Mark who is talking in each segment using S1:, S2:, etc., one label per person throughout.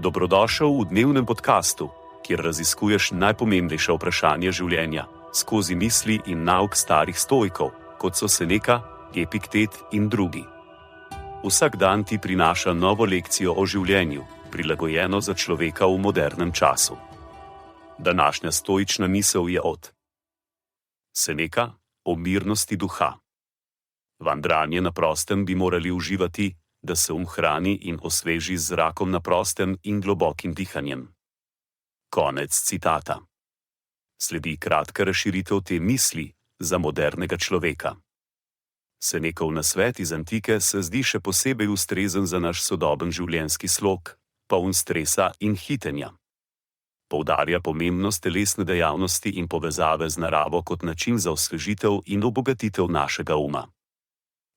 S1: Dobrodošel v dnevnem podkastu, kjer raziskuješ najpomembnejša vprašanja življenja skozi misli in nauk starih stoikov, kot so Seneca, Epiktet in drugi. Vsak dan ti prinaša novo lekcijo o življenju, prilagojeno za človeka v modernem času. Današnja stoična misel je od Seneca o mirnosti duha. Vandranje na prostem bi morali uživati, da se hrani in osveži z zrakom na prostem in globokim dihanjem. Konec citata. Sledi kratka razširitev te misli za modernega človeka. Senekov nasvet iz antike se zdi še posebej ustrezen za naš sodoben življenjski slog, poln stresa in hitenja. Poudarja pomembnost telesne dejavnosti in povezave z naravo kot način za osvežitev in obogatitev našega uma.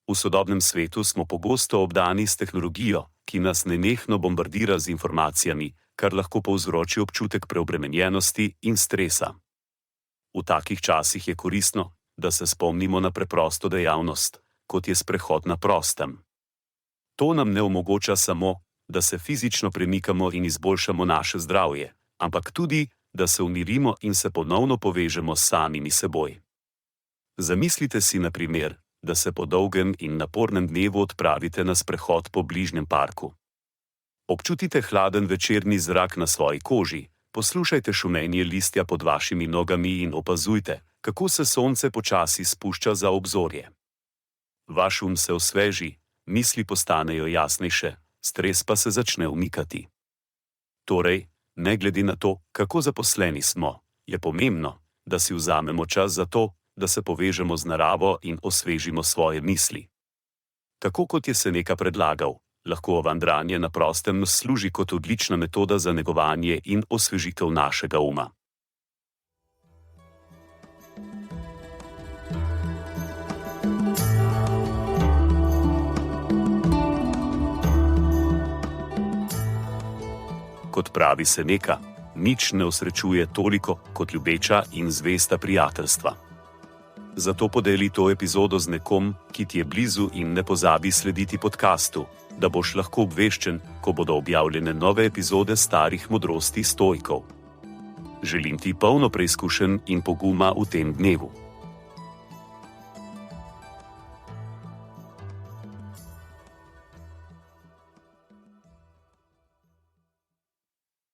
S1: V sodobnem svetu smo pogosto obdani s tehnologijo, ki nas nenehno bombardira z informacijami, kar lahko povzroči občutek preobremenjenosti in stresa. V takih časih je koristno, da se spomnimo na preprosto dejavnost, kot je sprehod na prostem. To nam ne omogoča samo, da se fizično premikamo in izboljšamo naše zdravje, ampak tudi, da se umirimo in se ponovno povežemo s samimi seboj. Zamislite si na primer, da se po dolgem in napornem dnevu odpravite na sprehod po bližnjem parku. Občutite hladen večerni zrak na svoji koži, poslušajte šumenje listja pod vašimi nogami in opazujte, kako se sonce počasi spušča za obzorje. Vaš se osveži, misli postanejo jasnejše, stres pa se začne umikati. Torej, ne glede na to, kako zaposleni smo, je pomembno, da si vzamemo čas za to, da se povežemo z naravo in osvežimo svoje misli. Tako kot je Seneca predlagal, lahko vandranje na prostem služi kot odlična metoda za negovanje in osvežitev našega uma. Kot pravi Seneca, nič ne osrečuje toliko kot ljubeča in zvesta prijateljstva. Zato podeli to epizodo z nekom, ki ti je blizu in ne pozabi slediti podkastu, da boš lahko obveščen, ko bodo objavljene nove epizode starih modrosti stoikov. Želim ti polno preizkušenj in poguma v tem dnevu.